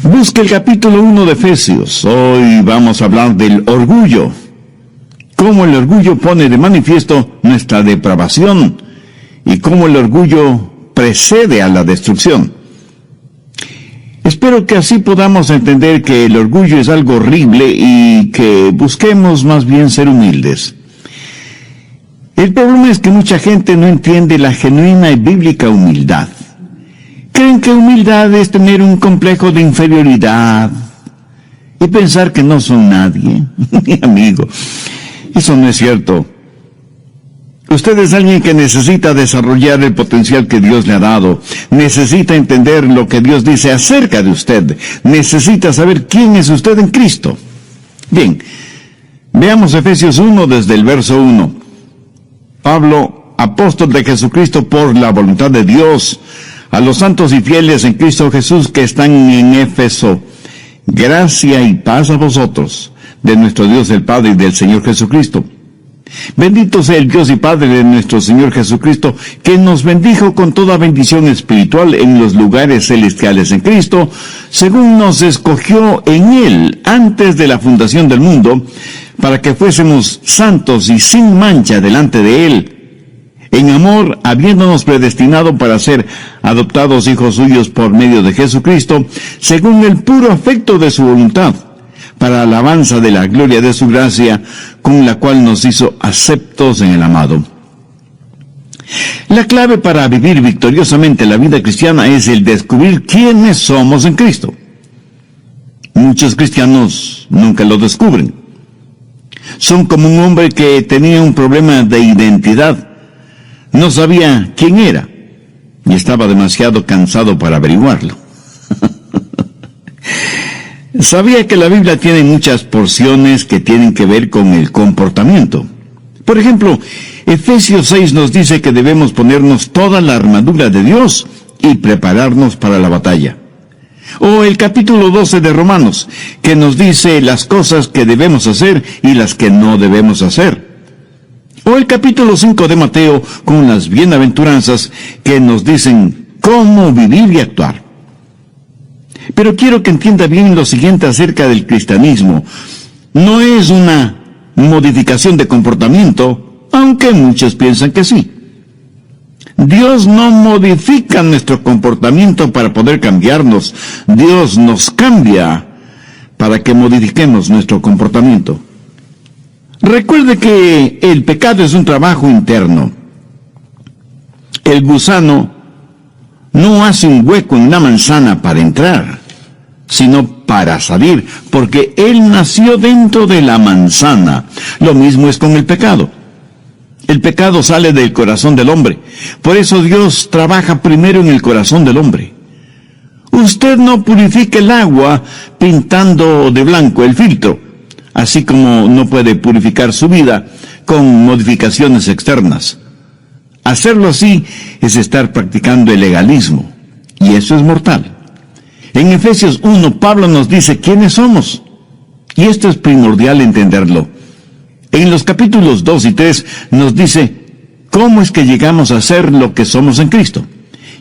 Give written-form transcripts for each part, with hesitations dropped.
Busque el capítulo 1 de Efesios. Hoy vamos a hablar del orgullo. Cómo el orgullo pone de manifiesto nuestra depravación y cómo el orgullo precede a la destrucción. Espero que así podamos entender que el orgullo es algo horrible y que busquemos más bien ser humildes. El problema es que mucha gente no entiende la genuina y bíblica humildad. Creen que humildad es tener un complejo de inferioridad y pensar que no son nadie. Mi amigo, eso no es cierto. Usted es alguien que necesita desarrollar el potencial que Dios le ha dado. Necesita entender lo que Dios dice acerca de usted. Necesita saber quién es usted en Cristo. Bien, veamos Efesios 1 desde el verso 1. Pablo, apóstol de Jesucristo por la voluntad de Dios, a los santos y fieles en Cristo Jesús que están en Éfeso, gracia y paz a vosotros, de nuestro Dios el Padre y del Señor Jesucristo. Bendito sea el Dios y Padre de nuestro Señor Jesucristo, que nos bendijo con toda bendición espiritual en los lugares celestiales en Cristo, según nos escogió en Él antes de la fundación del mundo, para que fuésemos santos y sin mancha delante de Él, en amor, habiéndonos predestinado para ser adoptados hijos suyos por medio de Jesucristo, según el puro afecto de su voluntad, para alabanza de la gloria de su gracia, con la cual nos hizo aceptos en el amado. La clave para vivir victoriosamente la vida cristiana es el descubrir quiénes somos en Cristo. Muchos cristianos nunca lo descubren. Son como un hombre que tenía un problema de identidad. No sabía quién era y estaba demasiado cansado para averiguarlo. Sabía que la Biblia tiene muchas porciones que tienen que ver con el comportamiento. Por ejemplo, Efesios 6 nos dice que debemos ponernos toda la armadura de Dios y prepararnos para la batalla. O el capítulo 12 de Romanos, que nos dice las cosas que debemos hacer y las que no debemos hacer. O el capítulo 5 de Mateo, con las bienaventuranzas que nos dicen cómo vivir y actuar. Pero quiero que entienda bien lo siguiente acerca del cristianismo. No es una modificación de comportamiento, aunque muchos piensan que sí. Dios no modifica nuestro comportamiento para poder cambiarnos. Dios nos cambia para que modifiquemos nuestro comportamiento. Recuerde que el pecado es un trabajo interno. El gusano no hace un hueco en la manzana para entrar, sino para salir, porque él nació dentro de la manzana. Lo mismo es con el pecado. El pecado sale del corazón del hombre. Por eso Dios trabaja primero en el corazón del hombre. Usted no purifica el agua pintando de blanco el filtro, así como no puede purificar su vida con modificaciones externas. Hacerlo así es estar practicando el legalismo, y eso es mortal. En Efesios 1, Pablo nos dice quiénes somos, y esto es primordial entenderlo. En los capítulos 2 y 3 nos dice cómo es que llegamos a ser lo que somos en Cristo.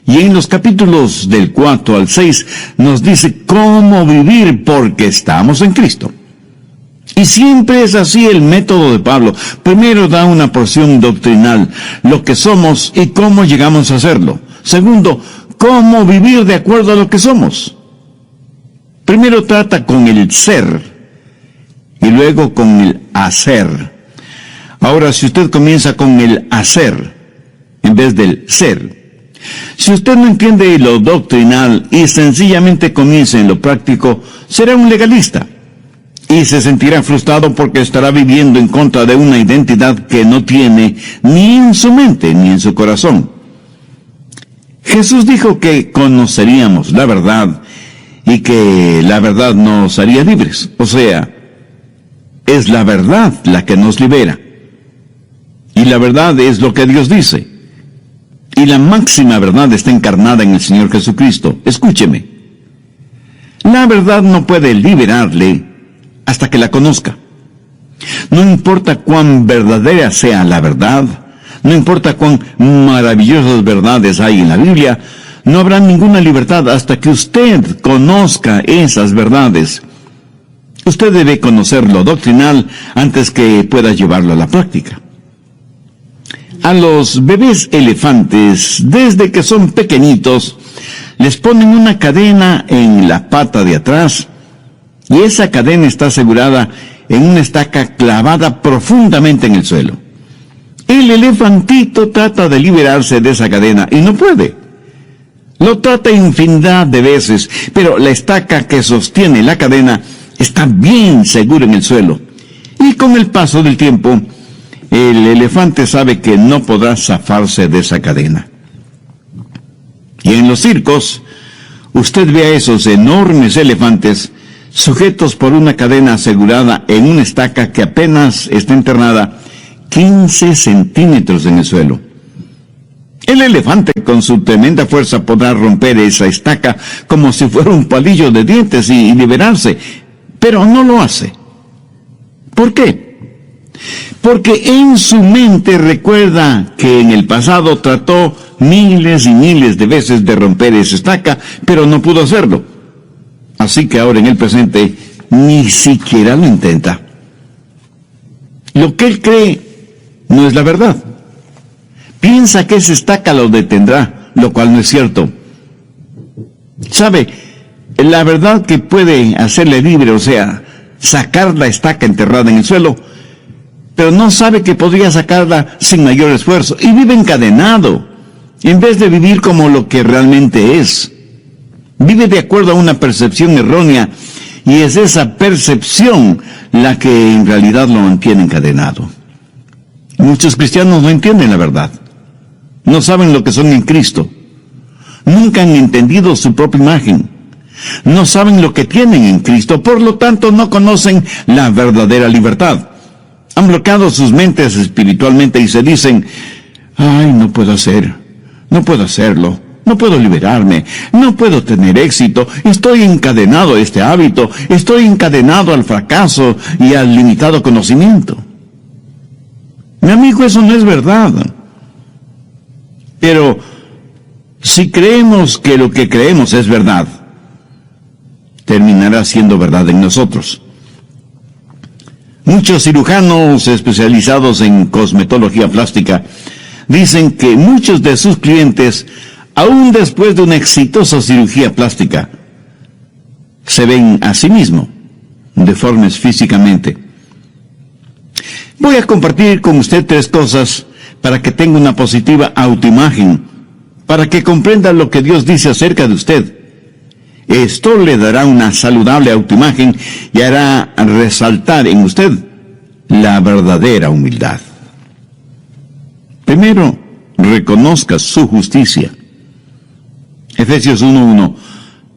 Y en los capítulos del 4 al 6 nos dice cómo vivir porque estamos en Cristo. Y siempre es así el método de Pablo. Primero da una porción doctrinal, lo que somos y cómo llegamos a serlo. Segundo, cómo vivir de acuerdo a lo que somos. Primero trata con el ser y luego con el hacer. Ahora, si usted comienza con el hacer en vez del ser, si usted no entiende lo doctrinal y sencillamente comienza en lo práctico, será un legalista. Y se sentirá frustrado porque estará viviendo en contra de una identidad que no tiene ni en su mente ni en su corazón. Jesús dijo que conoceríamos la verdad y que la verdad nos haría libres. O sea, es la verdad la que nos libera. Y la verdad es lo que Dios dice. Y la máxima verdad está encarnada en el Señor Jesucristo. Escúcheme. La verdad no puede liberarle hasta que la conozca. No importa cuán verdadera sea la verdad, no importa cuán maravillosas verdades hay en la Biblia, no habrá ninguna libertad hasta que usted conozca esas verdades. Usted debe conocer lo doctrinal antes que pueda llevarlo a la práctica. A los bebés elefantes, desde que son pequeñitos, les ponen una cadena en la pata de atrás, y esa cadena está asegurada en una estaca clavada profundamente en el suelo. El elefantito trata de liberarse de esa cadena y no puede. Lo trata infinidad de veces, pero la estaca que sostiene la cadena está bien segura en el suelo. Y con el paso del tiempo, el elefante sabe que no podrá zafarse de esa cadena. Y en los circos, usted ve a esos enormes elefantes sujetos por una cadena asegurada en una estaca que apenas está internada 15 centímetros en el suelo. El elefante con su tremenda fuerza podrá romper esa estaca como si fuera un palillo de dientes y liberarse, pero no lo hace. ¿Por qué? Porque en su mente recuerda que en el pasado trató miles y miles de veces de romper esa estaca, pero no pudo hacerlo. Así que ahora en el presente ni siquiera lo intenta. Lo que él cree no es la verdad. Piensa que esa estaca lo detendrá, lo cual no es cierto. ¿Sabe? La verdad que puede hacerle libre, o sea, sacar la estaca enterrada en el suelo, pero no sabe que podría sacarla sin mayor esfuerzo, y vive encadenado, en vez de vivir como lo que realmente es. Vive de acuerdo a una percepción errónea, y es esa percepción la que en realidad lo mantiene encadenado. Muchos cristianos no entienden la verdad. No saben lo que son en Cristo. Nunca han entendido su propia imagen. No saben lo que tienen en Cristo, por lo tanto no conocen la verdadera libertad. Han bloqueado sus mentes espiritualmente y se dicen: ay, no puedo hacerlo, no puedo liberarme, no puedo tener éxito, estoy encadenado a este hábito, estoy encadenado al fracaso y al limitado conocimiento. Mi amigo, eso no es verdad. Pero si creemos que lo que creemos es verdad, terminará siendo verdad en nosotros. Muchos cirujanos especializados en cosmetología plástica dicen que muchos de sus clientes, aún después de una exitosa cirugía plástica, se ven a sí mismos deformes físicamente. Voy a compartir con usted 3 cosas para que tenga una positiva autoimagen, para que comprenda lo que Dios dice acerca de usted. Esto le dará una saludable autoimagen y hará resaltar en usted la verdadera humildad. Primero, reconozca su justicia. Efesios 1:1.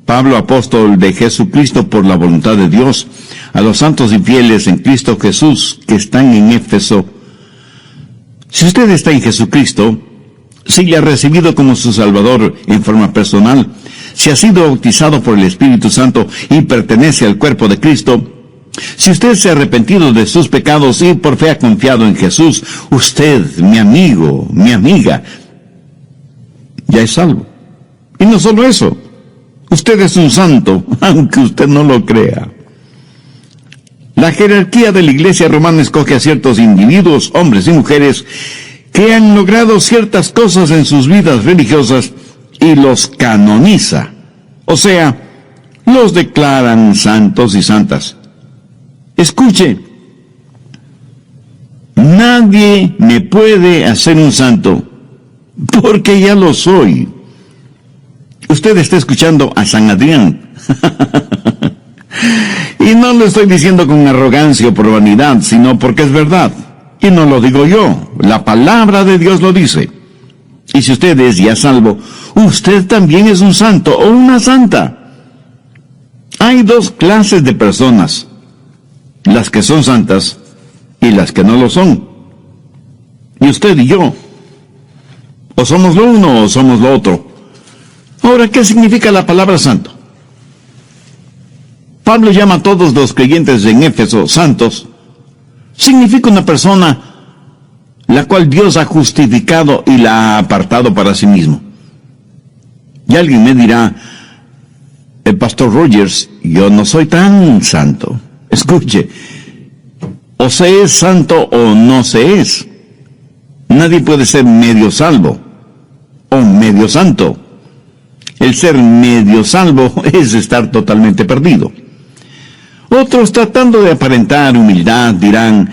Pablo, apóstol de Jesucristo por la voluntad de Dios, a los santos y fieles en Cristo Jesús que están en Éfeso. Si usted está en Jesucristo, si le ha recibido como su Salvador en forma personal, si ha sido bautizado por el Espíritu Santo y pertenece al cuerpo de Cristo, si usted se ha arrepentido de sus pecados y por fe ha confiado en Jesús, usted, mi amigo, mi amiga, ya es salvo. Y no solo eso, usted es un santo, aunque usted no lo crea. La jerarquía de la Iglesia romana escoge a ciertos individuos, hombres y mujeres, que han logrado ciertas cosas en sus vidas religiosas y los canoniza. O sea, los declaran santos y santas. Escuche, nadie me puede hacer un santo, porque ya lo soy. Usted está escuchando a San Adrián. Y no lo estoy diciendo con arrogancia o por vanidad, sino porque es verdad. Y no lo digo yo, la palabra de Dios lo dice. Y si usted es ya salvo, usted también es un santo o una santa. Hay 2 clases de personas: las que son santas y las que no lo son. Y usted y yo, o somos lo uno o somos lo otro. Ahora, ¿qué significa la palabra santo? Pablo llama a todos los creyentes en Éfeso santos. Significa una persona la cual Dios ha justificado y la ha apartado para sí mismo. Y alguien me dirá, el pastor Rogers, yo no soy tan santo. Escuche, o se es santo o no se es. Nadie puede ser medio salvo o medio santo. El ser medio salvo es estar totalmente perdido. Otros, tratando de aparentar humildad, dirán,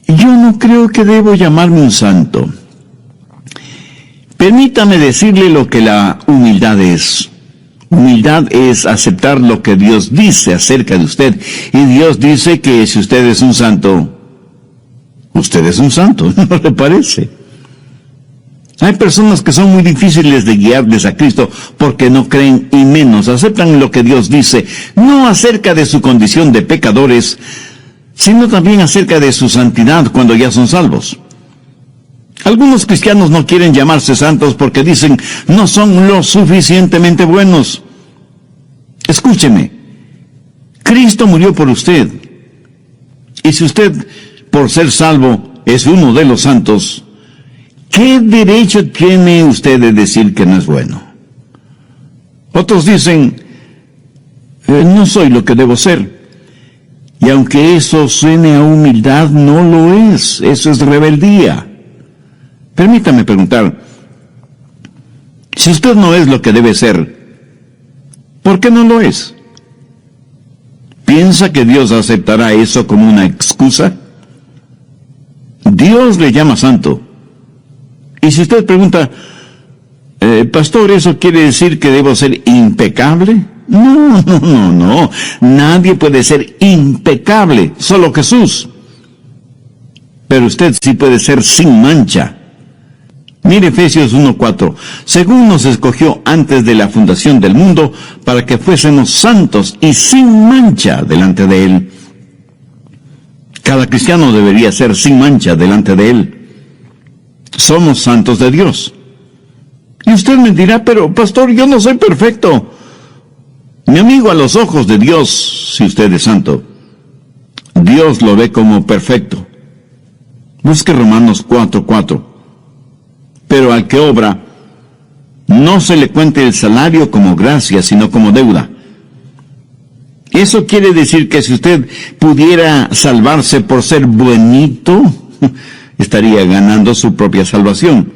yo no creo que debo llamarme un santo. Permítame decirle lo que la humildad es. Humildad es aceptar lo que Dios dice acerca de usted. Y Dios dice que si usted es un santo, usted es un santo, ¿no le parece? Hay personas que son muy difíciles de guiarles a Cristo porque no creen y menos aceptan lo que Dios dice, no acerca de su condición de pecadores, sino también acerca de su santidad cuando ya son salvos. Algunos cristianos no quieren llamarse santos porque dicen, no son lo suficientemente buenos. Escúcheme, Cristo murió por usted. Y si usted, por ser salvo, es uno de los santos, ¿qué derecho tiene usted de decir que no es bueno? Otros dicen, no soy lo que debo ser. Y aunque eso suene a humildad, no lo es. Eso es rebeldía. Permítame preguntar, si usted no es lo que debe ser, ¿por qué no lo es? ¿Piensa que Dios aceptará eso como una excusa? Dios le llama santo. Y si usted pregunta, pastor, ¿eso quiere decir que debo ser impecable? No. Nadie puede ser impecable, solo Jesús. Pero usted sí puede ser sin mancha. Mire Efesios 1:4. Según nos escogió antes de la fundación del mundo, para que fuésemos santos y sin mancha delante de Él. Cada cristiano debería ser sin mancha delante de Él. Somos santos de Dios. Y usted me dirá, pero pastor, yo no soy perfecto. Mi amigo, a los ojos de Dios, si usted es santo, Dios lo ve como perfecto. Busque Romanos 4:4. Pero al que obra, no se le cuente el salario como gracia, sino como deuda. Eso quiere decir que si usted pudiera salvarse por ser buenito, estaría ganando su propia salvación.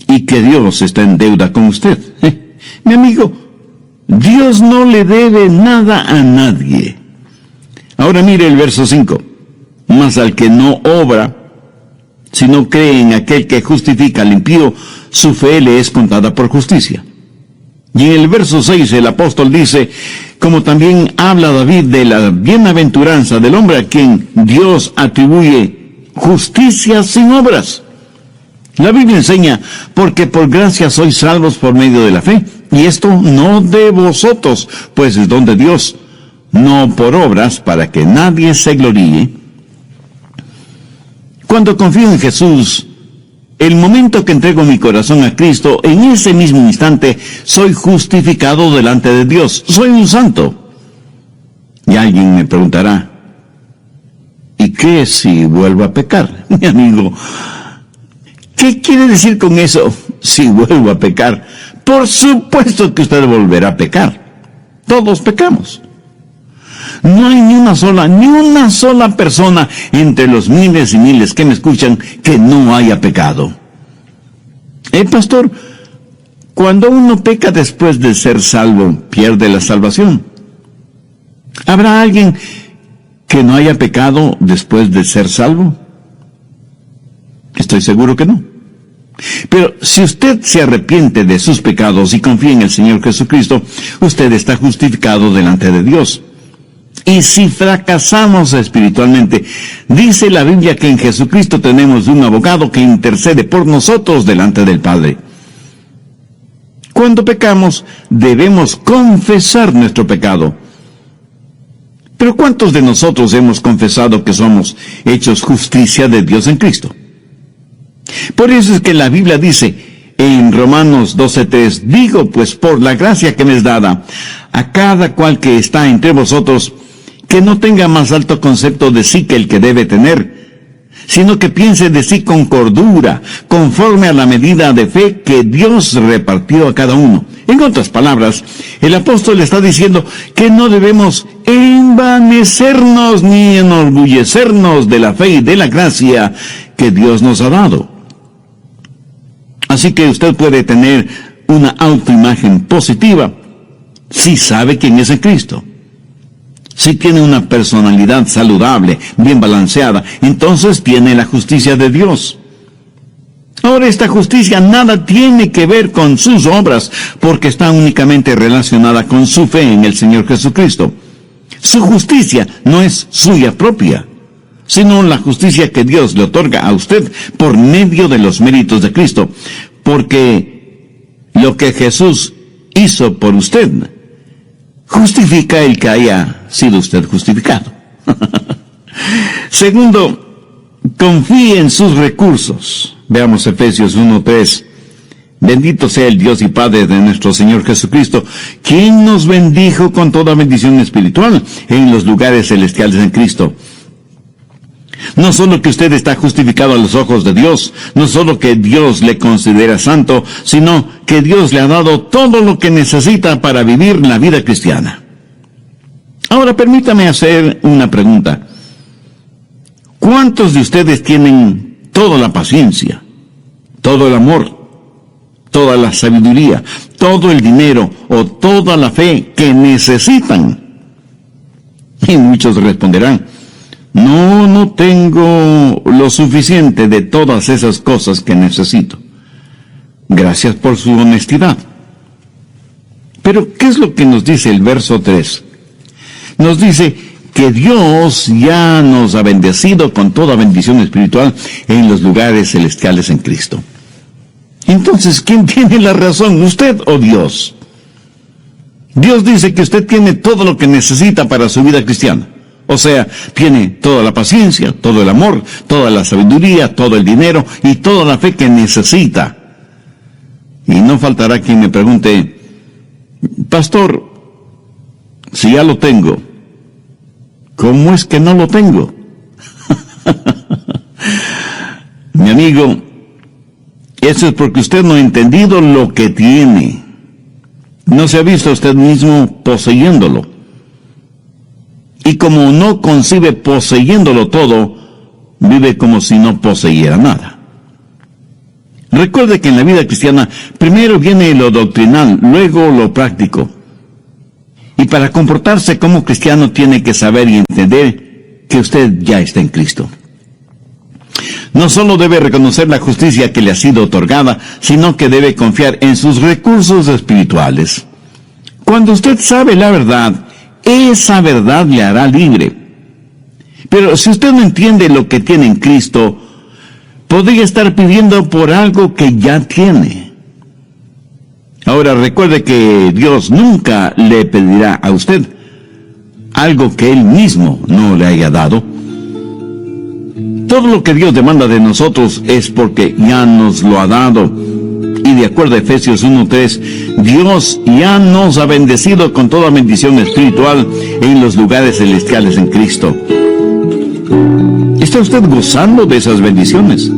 Y que Dios está en deuda con usted. Mi amigo, Dios no le debe nada a nadie. Ahora mire el verso 5. Mas al que no obra, si no cree en aquel que justifica al impío, su fe le es contada por justicia. Y en el verso 6 el apóstol dice, como también habla David de la bienaventuranza del hombre a quien Dios atribuye justicia sin obras. La Biblia enseña, porque por gracia sois salvos por medio de la fe, y esto no de vosotros, pues es don de Dios, no por obras, para que nadie se gloríe. Cuando confío en Jesús, el momento que entrego mi corazón a Cristo, en ese mismo instante soy justificado delante de Dios. Soy un santo. Y alguien me preguntará, ¿y qué si vuelvo a pecar? Mi amigo, ¿qué quiere decir con eso, si vuelvo a pecar? Por supuesto que usted volverá a pecar. Todos pecamos. No hay ni una sola persona entre los miles y miles que me escuchan que no haya pecado. Pastor, cuando uno peca después de ser salvo, pierde la salvación. ¿Habrá alguien que no haya pecado después de ser salvo? Estoy seguro que no. Pero si usted se arrepiente de sus pecados y confía en el Señor Jesucristo, usted está justificado delante de Dios. Y si fracasamos espiritualmente, dice la Biblia que en Jesucristo tenemos un abogado que intercede por nosotros delante del Padre. Cuando pecamos, debemos confesar nuestro pecado. Pero ¿cuántos de nosotros hemos confesado que somos hechos justicia de Dios en Cristo? Por eso es que la Biblia dice en Romanos 12:3, digo pues por la gracia que me es dada, a cada cual que está entre vosotros, que no tenga más alto concepto de sí que el que debe tener, sino que piense de sí con cordura, conforme a la medida de fe que Dios repartió a cada uno. En otras palabras, el apóstol está diciendo que no debemos envanecernos ni enorgullecernos de la fe y de la gracia que Dios nos ha dado. Así que usted puede tener una autoimagen positiva si sabe quién es en Cristo. Si tiene una personalidad saludable, bien balanceada, entonces tiene la justicia de Dios. Ahora, esta justicia nada tiene que ver con sus obras, porque está únicamente relacionada con su fe en el Señor Jesucristo. Su justicia no es suya propia, sino la justicia que Dios le otorga a usted por medio de los méritos de Cristo, porque lo que Jesús hizo por usted justifica el que haya sido usted justificado. Segundo, confíe en sus recursos. Veamos Efesios 1:3. Bendito sea el Dios y Padre de nuestro Señor Jesucristo, quien nos bendijo con toda bendición espiritual en los lugares celestiales en Cristo. No solo que usted está justificado a los ojos de Dios, no solo que Dios le considera santo, sino que Dios le ha dado todo lo que necesita para vivir la vida cristiana. Ahora permítame hacer una pregunta. ¿Cuántos de ustedes tienen toda la paciencia, todo el amor, toda la sabiduría, todo el dinero o toda la fe que necesitan? Y muchos responderán: no tengo lo suficiente de todas esas cosas que necesito. Gracias por su honestidad. Pero, ¿qué es lo que nos dice el verso 3? Nos dice que Dios ya nos ha bendecido con toda bendición espiritual en los lugares celestiales en Cristo. Entonces, ¿quién tiene la razón, usted o Dios? Dios dice que usted tiene todo lo que necesita para su vida cristiana. O sea, tiene toda la paciencia, todo el amor, toda la sabiduría, todo el dinero y toda la fe que necesita. Y no faltará quien me pregunte: pastor, si ya lo tengo, ¿cómo es que no lo tengo? Mi amigo, eso es porque usted no ha entendido lo que tiene. No se ha visto a usted mismo poseyéndolo. Y como no concibe poseyéndolo todo, vive como si no poseyera nada. Recuerde que en la vida cristiana primero viene lo doctrinal, luego lo práctico. Y para comportarse como cristiano tiene que saber y entender que usted ya está en Cristo. No solo debe reconocer la justicia que le ha sido otorgada, sino que debe confiar en sus recursos espirituales. Cuando usted sabe la verdad, esa verdad le hará libre. Pero si usted no entiende lo que tiene en Cristo, podría estar pidiendo por algo que ya tiene. Ahora recuerde que Dios nunca le pedirá a usted algo que Él mismo no le haya dado. Todo lo que Dios demanda de nosotros es porque ya nos lo ha dado. Y de acuerdo a Efesios 1:3, Dios ya nos ha bendecido con toda bendición espiritual en los lugares celestiales en Cristo. ¿Está usted gozando de esas bendiciones?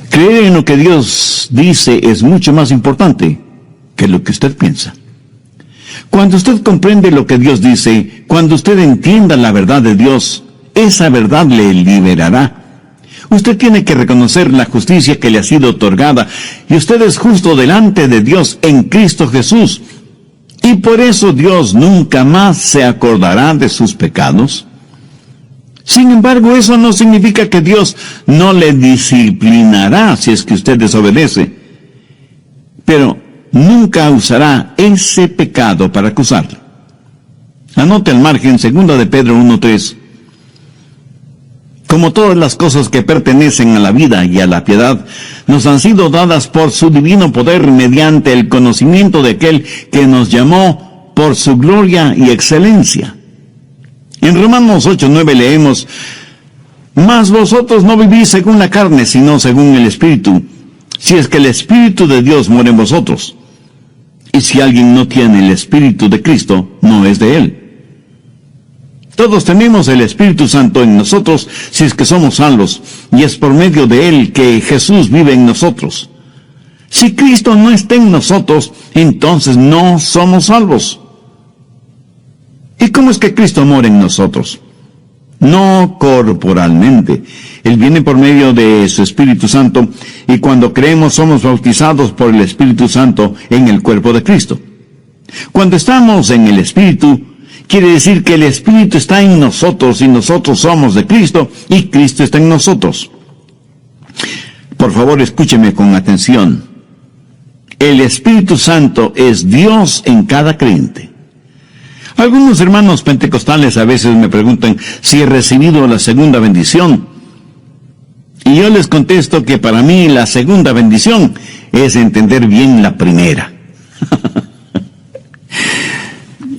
Creer en lo que Dios dice es mucho más importante que lo que usted piensa. Cuando usted comprende lo que Dios dice, cuando usted entienda la verdad de Dios, esa verdad le liberará. Usted tiene que reconocer la justicia que le ha sido otorgada, y usted es justo delante de Dios en Cristo Jesús. Y por eso Dios nunca más se acordará de sus pecados. Sin embargo, eso no significa que Dios no le disciplinará si es que usted desobedece. Pero nunca usará ese pecado para acusarlo. Anote al margen 2 de Pedro 1:3. Como todas las cosas que pertenecen a la vida y a la piedad, nos han sido dadas por su divino poder mediante el conocimiento de aquel que nos llamó por su gloria y excelencia. En Romanos 8:9 leemos: mas vosotros no vivís según la carne, sino según el Espíritu, si es que el Espíritu de Dios mora en vosotros. Y si alguien no tiene el Espíritu de Cristo, no es de él. Todos tenemos el Espíritu Santo en nosotros si es que somos salvos, y es por medio de Él que Jesús vive en nosotros. Si Cristo no está en nosotros, entonces no somos salvos. ¿Y cómo es que Cristo mora en nosotros? No corporalmente. Él viene por medio de su Espíritu Santo, y cuando creemos somos bautizados por el Espíritu Santo en el cuerpo de Cristo. Cuando estamos en el Espíritu, quiere decir que el Espíritu está en nosotros y nosotros somos de Cristo y Cristo está en nosotros. Por favor, escúcheme con atención. El Espíritu Santo es Dios en cada creyente. Algunos hermanos pentecostales a veces me preguntan si he recibido la segunda bendición. Y yo les contesto que para mí la segunda bendición es entender bien la primera.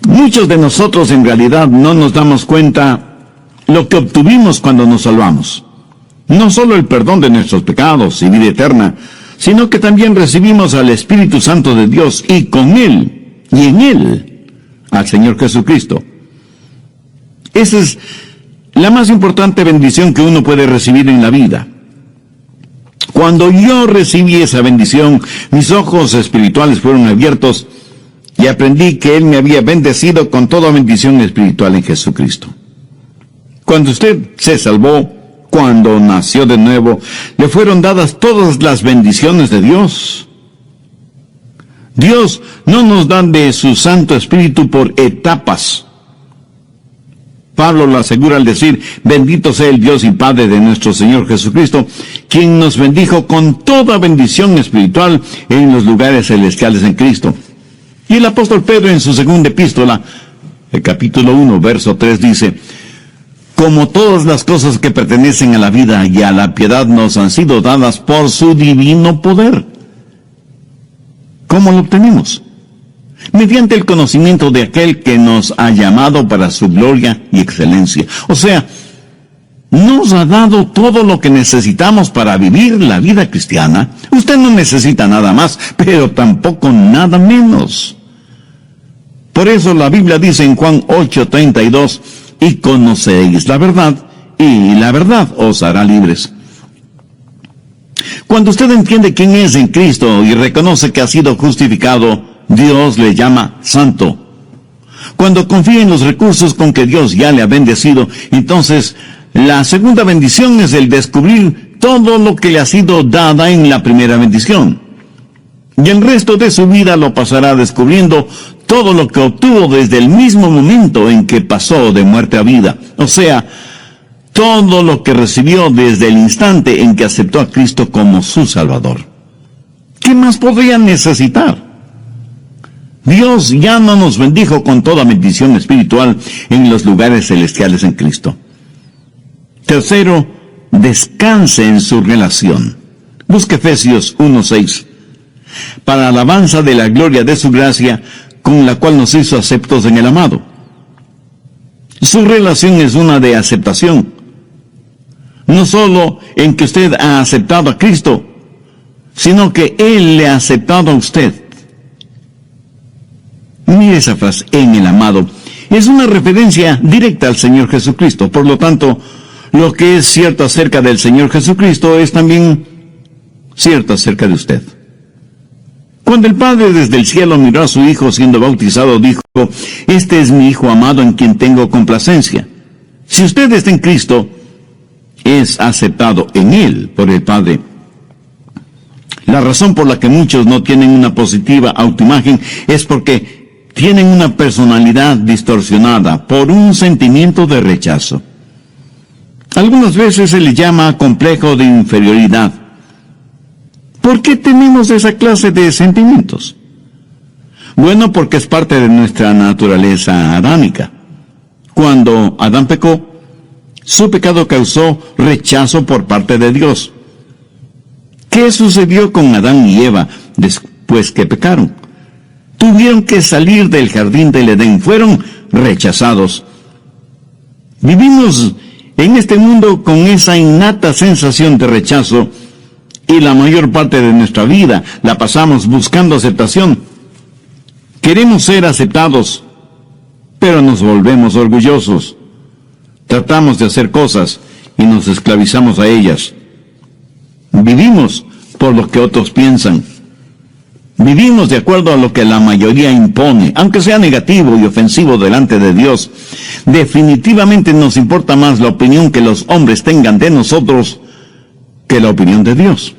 Muchos de nosotros en realidad no nos damos cuenta lo que obtuvimos cuando nos salvamos. No solo el perdón de nuestros pecados y vida eterna, sino que también recibimos al Espíritu Santo de Dios y con Él, y en Él, al Señor Jesucristo. Esa es la más importante bendición que uno puede recibir en la vida. Cuando yo recibí esa bendición, mis ojos espirituales fueron abiertos y aprendí que Él me había bendecido con toda bendición espiritual en Jesucristo. Cuando usted se salvó, cuando nació de nuevo, le fueron dadas todas las bendiciones de Dios. Dios no nos da de su Santo Espíritu por etapas. Pablo lo asegura al decir, bendito sea el Dios y Padre de nuestro Señor Jesucristo, quien nos bendijo con toda bendición espiritual en los lugares celestiales en Cristo. Y el apóstol Pedro en su segunda epístola, el capítulo 1, verso 3 dice, como todas las cosas que pertenecen a la vida y a la piedad nos han sido dadas por su divino poder. ¿Cómo lo obtenemos? Mediante el conocimiento de aquel que nos ha llamado para su gloria y excelencia. O sea, nos ha dado todo lo que necesitamos para vivir la vida cristiana. Usted no necesita nada más, pero tampoco nada menos. Por eso la Biblia dice en Juan 8:32, y conoceréis la verdad, y la verdad os hará libres. Cuando usted entiende quién es en Cristo y reconoce que ha sido justificado, Dios le llama santo. Cuando confía en los recursos con que Dios ya le ha bendecido, entonces la segunda bendición es el descubrir todo lo que le ha sido dada en la primera bendición. Y el resto de su vida lo pasará descubriendo todo lo que obtuvo desde el mismo momento en que pasó de muerte a vida. O sea, todo lo que recibió desde el instante en que aceptó a Cristo como su Salvador. ¿Qué más podría necesitar? Dios ya no nos bendijo con toda bendición espiritual en los lugares celestiales en Cristo. Tercero, descanse en su relación. Busque Efesios 1:6. Para alabanza de la gloria de su gracia, con la cual nos hizo aceptos en el amado. Su relación es una de aceptación. No solo en que usted ha aceptado a Cristo, sino que Él le ha aceptado a usted. Mire esa frase, en el amado. Es una referencia directa al Señor Jesucristo. Por lo tanto, lo que es cierto acerca del Señor Jesucristo es también cierto acerca de usted. Cuando el Padre desde el cielo miró a su Hijo siendo bautizado, dijo, este es mi Hijo amado en quien tengo complacencia. Si usted está en Cristo, es aceptado en Él por el Padre. La razón por la que muchos no tienen una positiva autoimagen es porque tienen una personalidad distorsionada por un sentimiento de rechazo. Algunas veces se le llama complejo de inferioridad. ¿Por qué tenemos esa clase de sentimientos? Bueno, porque es parte de nuestra naturaleza adámica. Cuando Adán pecó, su pecado causó rechazo por parte de Dios. ¿Qué sucedió con Adán y Eva después que pecaron? Tuvieron que salir del jardín del Edén, fueron rechazados. Vivimos en este mundo con esa innata sensación de rechazo y la mayor parte de nuestra vida la pasamos buscando aceptación. Queremos ser aceptados, pero nos volvemos orgullosos. Tratamos de hacer cosas y nos esclavizamos a ellas. Vivimos por lo que otros piensan. Vivimos de acuerdo a lo que la mayoría impone, aunque sea negativo y ofensivo delante de Dios. Definitivamente nos importa más la opinión que los hombres tengan de nosotros que la opinión de Dios.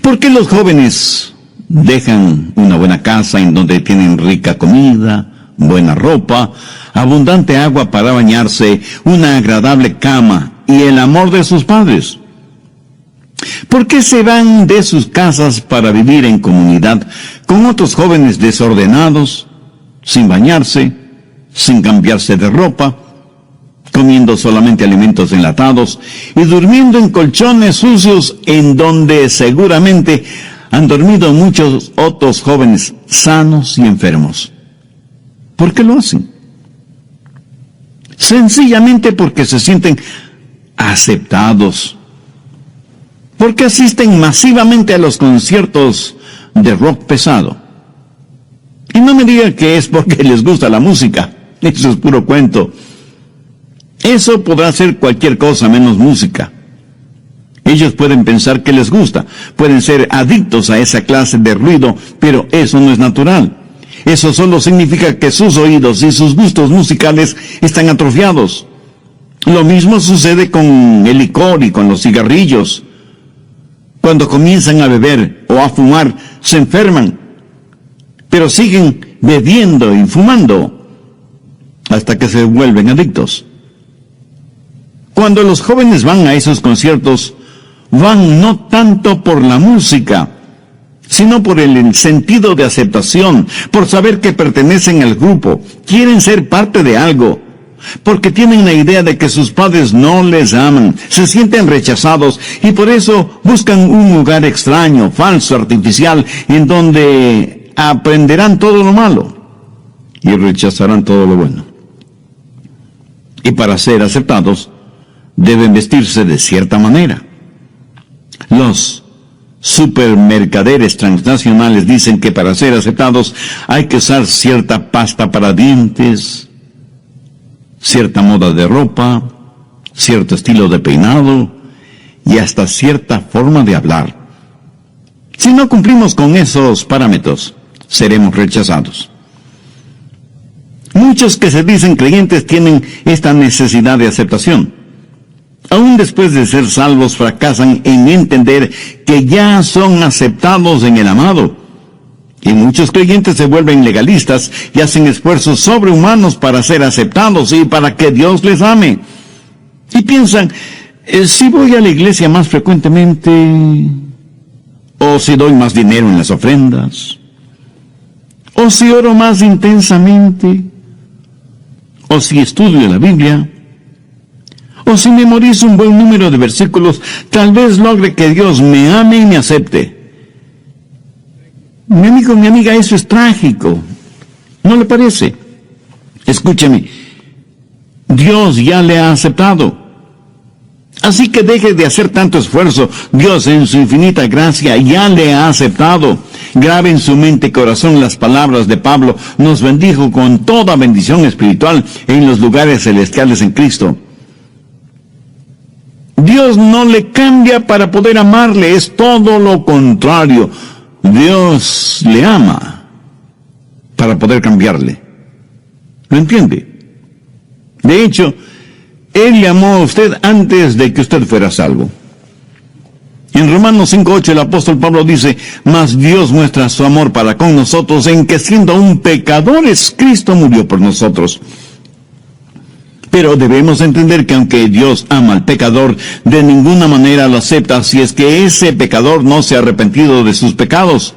¿Por qué los jóvenes dejan una buena casa en donde tienen rica comida, buena ropa, abundante agua para bañarse, una agradable cama y el amor de sus padres? ¿Por qué se van de sus casas para vivir en comunidad con otros jóvenes desordenados, sin bañarse, sin cambiarse de ropa, comiendo solamente alimentos enlatados y durmiendo en colchones sucios en donde seguramente han dormido muchos otros jóvenes sanos y enfermos? ¿Por qué lo hacen? Sencillamente porque se sienten aceptados, porque asisten masivamente a los conciertos de rock pesado. Y no me diga que es porque les gusta la música, eso es puro cuento. Eso podrá ser cualquier cosa menos música. Ellos pueden pensar que les gusta, pueden ser adictos a esa clase de ruido, pero eso no es natural. Eso solo significa que sus oídos y sus gustos musicales están atrofiados. Lo mismo sucede con el licor y con los cigarrillos. Cuando comienzan a beber o a fumar, se enferman, pero siguen bebiendo y fumando hasta que se vuelven adictos. Cuando los jóvenes van a esos conciertos, van no tanto por la música, sino por el sentido de aceptación, por saber que pertenecen al grupo, quieren ser parte de algo, porque tienen la idea de que sus padres no les aman, se sienten rechazados y por eso buscan un lugar extraño, falso, artificial, en donde aprenderán todo lo malo y rechazarán todo lo bueno. Y para ser aceptados, deben vestirse de cierta manera. Los supermercaderes transnacionales dicen que para ser aceptados hay que usar cierta pasta para dientes, cierta moda de ropa, cierto estilo de peinado y hasta cierta forma de hablar. Si no cumplimos con esos parámetros, seremos rechazados. Muchos que se dicen creyentes tienen esta necesidad de aceptación. Aún después de ser salvos, fracasan en entender que ya son aceptados en el amado. Y muchos creyentes se vuelven legalistas y hacen esfuerzos sobrehumanos para ser aceptados y para que Dios les ame. Y piensan, si voy a la iglesia más frecuentemente, o si doy más dinero en las ofrendas, o si oro más intensamente, o si estudio la Biblia, o si memorizo un buen número de versículos, tal vez logre que Dios me ame y me acepte. Mi amigo, mi amiga, eso es trágico. ¿No le parece? Escúcheme, Dios ya le ha aceptado. Así que deje de hacer tanto esfuerzo. Dios en su infinita gracia ya le ha aceptado. Grabe en su mente y corazón las palabras de Pablo. Nos bendijo con toda bendición espiritual en los lugares celestiales en Cristo. Dios no le cambia para poder amarle, es todo lo contrario. Dios le ama para poder cambiarle. ¿Lo entiende? De hecho, Él le amó a usted antes de que usted fuera salvo. En Romanos 5:8 el apóstol Pablo dice, mas Dios muestra su amor para con nosotros en que siendo aún pecadores, Cristo murió por nosotros. Pero debemos entender que aunque Dios ama al pecador, de ninguna manera lo acepta si es que ese pecador no se ha arrepentido de sus pecados.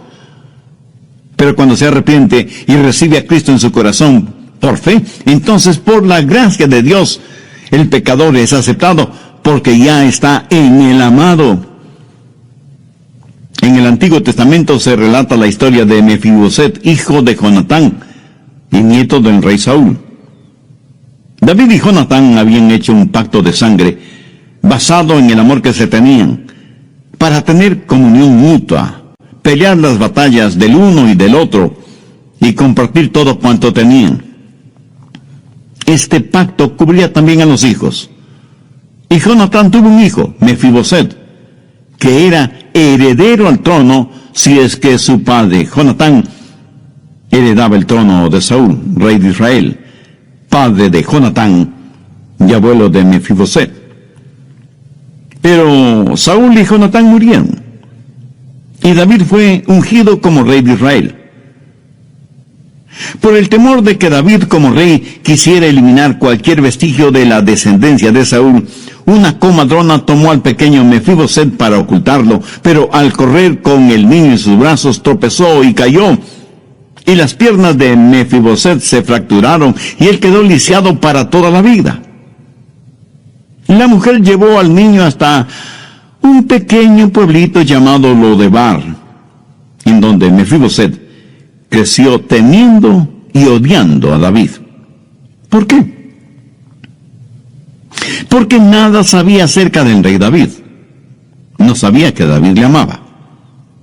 Pero cuando se arrepiente y recibe a Cristo en su corazón por fe, entonces por la gracia de Dios, el pecador es aceptado porque ya está en el amado. En el Antiguo Testamento se relata la historia de Mefiboset, hijo de Jonatán y nieto del rey Saúl. David y Jonatán habían hecho un pacto de sangre basado en el amor que se tenían para tener comunión mutua, pelear las batallas del uno y del otro y compartir todo cuanto tenían. este pacto cubría también a los hijos. Y Jonatán tuvo un hijo, Mefiboset, que era heredero al trono si es que su padre, Jonatán, heredaba el trono de Saúl, rey de Israel, padre de Jonatán y abuelo de Mefiboset. Pero Saúl y Jonatán murieron, y David fue ungido como rey de Israel. Por el temor de que David como rey quisiera eliminar cualquier vestigio de la descendencia de Saúl, una comadrona tomó al pequeño Mefiboset para ocultarlo, pero al correr con el niño en sus brazos tropezó y cayó, y las piernas de Mefiboset se fracturaron, y él quedó lisiado para toda la vida. La mujer llevó al niño hasta un pequeño pueblito llamado Lodebar, en donde Mefiboset creció temiendo y odiando a David. ¿Por qué? Porque nada sabía acerca del rey David. No sabía que David le amaba.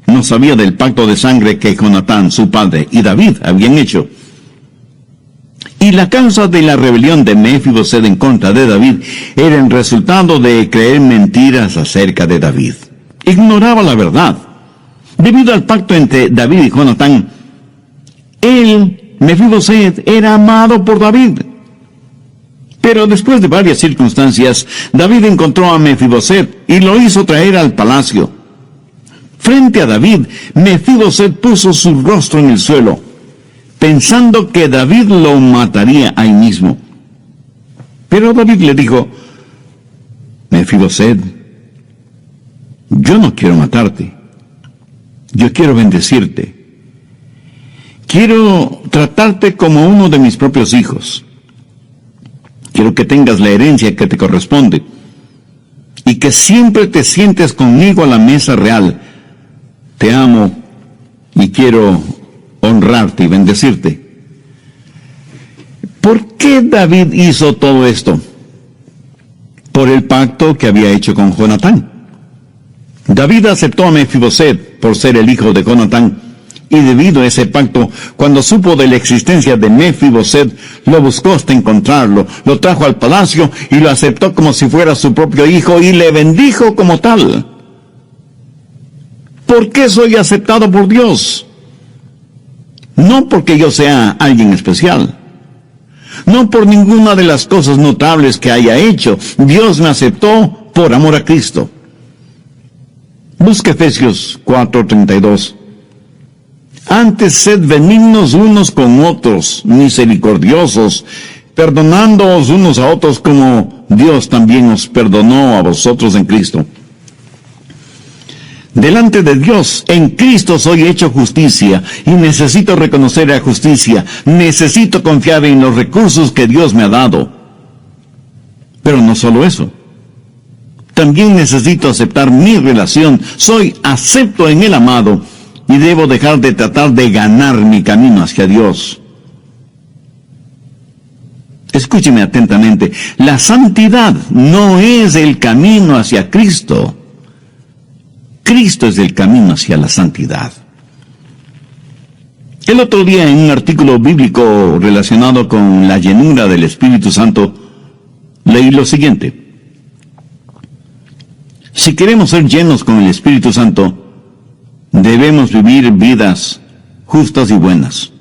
No sabía del pacto de sangre que Jonatán, su padre, y David habían hecho. Y la causa de la rebelión de Mefiboset en contra de David era el resultado de creer mentiras acerca de David. Ignoraba la verdad. Debido al pacto entre David y Jonatán, Mefiboset, era amado por David. Pero después de varias circunstancias, David encontró a Mefiboset y lo hizo traer al palacio. Frente a David, Mefiboset puso su rostro en el suelo, pensando que David lo mataría ahí mismo. Pero David le dijo: Mefiboset, yo no quiero matarte. Yo quiero bendecirte. Quiero tratarte como uno de mis propios hijos. Quiero que tengas la herencia que te corresponde y que siempre te sientes conmigo a la mesa real. Te amo y quiero honrarte y bendecirte. ¿Por qué David hizo todo esto? Por el pacto que había hecho con Jonatán. David aceptó a Mefiboset por ser el hijo de Jonatán, y debido a ese pacto, cuando supo de la existencia de Mefiboset, lo buscó hasta encontrarlo, lo trajo al palacio y lo aceptó como si fuera su propio hijo y le bendijo como tal. ¿Por qué soy aceptado por Dios? No porque yo sea alguien especial, no por ninguna de las cosas notables que haya hecho. Dios me aceptó por amor a Cristo. Busque Efesios 4:32. Antes sed benignos unos con otros, misericordiosos, perdonándoos unos a otros como Dios también os perdonó a vosotros en Cristo. Delante de Dios, en Cristo soy hecho justicia, y necesito reconocer la justicia, necesito confiar en los recursos que Dios me ha dado. Pero no solo eso. También necesito aceptar mi relación. Soy acepto en el amado, y debo dejar de tratar de ganar mi camino hacia Dios. Escúcheme atentamente. La santidad no es el camino hacia Cristo. Cristo es el camino hacia la santidad. El otro día, en un artículo bíblico relacionado con la llenura del Espíritu Santo, leí lo siguiente. Si queremos ser llenos con el Espíritu Santo, debemos vivir vidas justas y buenas.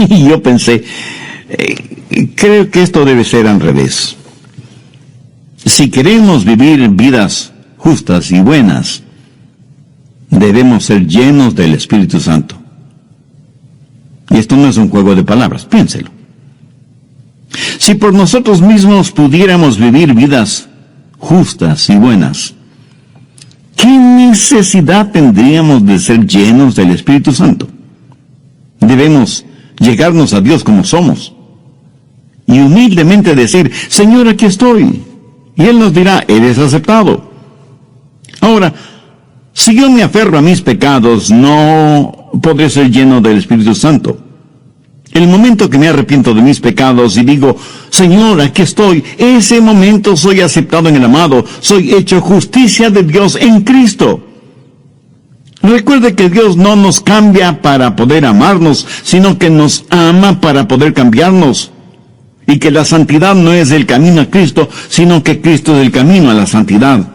Y yo pensé, creo que esto debe ser al revés. Si queremos vivir vidas justas y buenas, debemos ser llenos del Espíritu Santo. Y esto no es un juego de palabras, piénselo. Si por nosotros mismos pudiéramos vivir vidas justas y buenas, ¿qué necesidad tendríamos de ser llenos del Espíritu Santo? Debemos llegarnos a Dios como somos y humildemente decir: Señor, aquí estoy. Y Él nos dirá: eres aceptado. Ahora, si yo me aferro a mis pecados, no podré ser lleno del Espíritu Santo. El momento que me arrepiento de mis pecados y digo: Señor, aquí estoy, ese momento soy aceptado en el amado, soy hecho justicia de Dios en Cristo. Recuerde que Dios no nos cambia para poder amarnos, sino que nos ama para poder cambiarnos. y que la santidad no es el camino a Cristo, sino que Cristo es el camino a la santidad.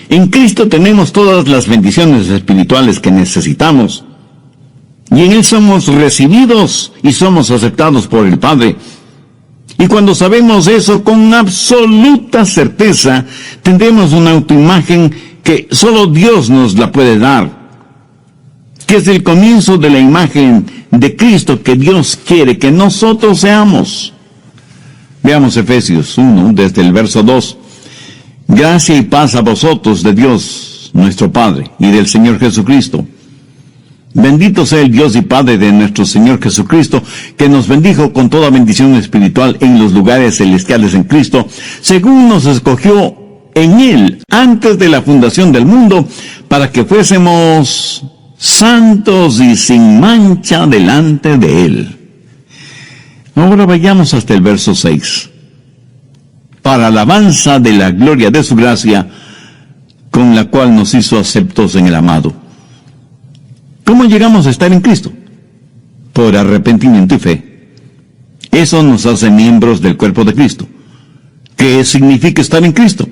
En Cristo tenemos todas las bendiciones espirituales que necesitamos, y en Él somos recibidos y somos aceptados por el Padre. Y cuando sabemos eso con absoluta certeza, tendremos una autoimagen que solo Dios nos la puede dar, que es el comienzo de la imagen de Cristo que Dios quiere que nosotros seamos. Veamos Efesios 1, desde el verso 2. Gracia y paz a vosotros de Dios, nuestro Padre, y del Señor Jesucristo. Bendito sea el Dios y Padre de nuestro Señor Jesucristo, que nos bendijo con toda bendición espiritual en los lugares celestiales en Cristo, según nos escogió en Él antes de la fundación del mundo, para que fuésemos santos y sin mancha delante de Él. Ahora vayamos hasta el verso 6. Para alabanza de la gloria de su gracia, con la cual nos hizo aceptos en el amado. ¿Cómo llegamos a estar en Cristo? Por arrepentimiento y fe. Eso nos hace miembros del cuerpo de Cristo. ¿Qué significa estar en Cristo?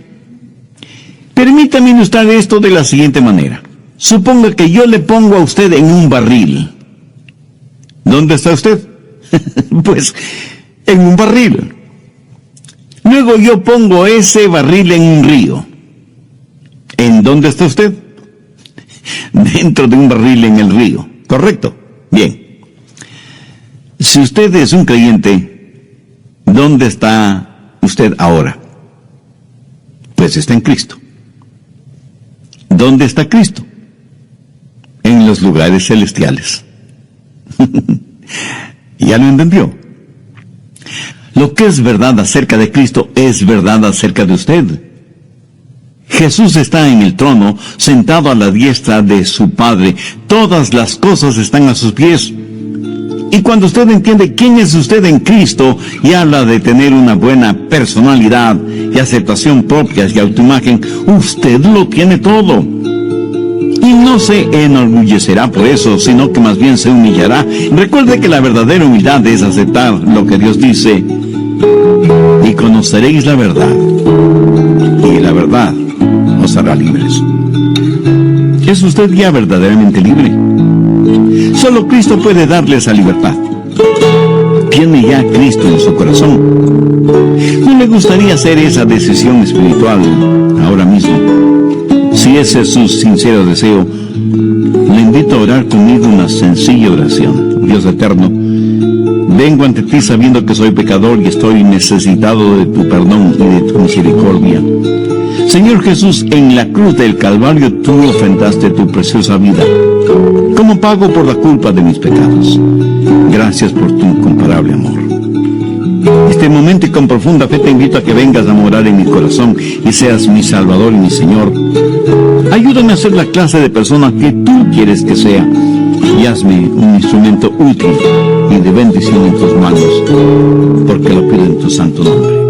Permítame ilustrar esto de la siguiente manera. Suponga que yo le pongo a usted en un barril. ¿Dónde está usted? Pues en un barril. Luego yo pongo ese barril en un río. ¿En dónde está usted? Dentro de un barril en el río. ¿Correcto? Bien. Si usted es un creyente, ¿dónde está usted ahora? Pues está en Cristo. ¿Dónde está Cristo? En los lugares celestiales. ¿Ya lo entendió? Lo que es verdad acerca de Cristo es verdad acerca de usted. Jesús está en el trono, sentado a la diestra de su Padre. Todas las cosas están a sus pies. Y cuando usted entiende quién es usted en Cristo y habla de tener una buena personalidad y aceptación propia y autoimagen, usted lo tiene todo. Y no se enorgullecerá por eso, sino que más bien se humillará. Recuerde que la verdadera humildad es aceptar lo que Dios dice. Y conoceréis la verdad, y la verdad os hará libres. ¿Es usted ya verdaderamente libre? Solo Cristo puede darle esa libertad. ¿Tiene ya Cristo en su corazón? ¿No le gustaría hacer esa decisión espiritual ahora mismo? Si ese es su sincero deseo, le invito a orar conmigo una sencilla oración. Dios eterno, vengo ante ti sabiendo que soy pecador y estoy necesitado de tu perdón y de tu misericordia. Señor Jesús, en la cruz del Calvario tú ofrendaste tu preciosa vida como pago por la culpa de mis pecados. Gracias por tu incomparable amor. Este momento y con profunda fe te invito a que vengas a morar en mi corazón y seas mi Salvador y mi Señor. Ayúdame a ser la clase de persona que tú quieres que sea y hazme un instrumento útil y de bendición en tus manos, porque lo pido en tu santo nombre.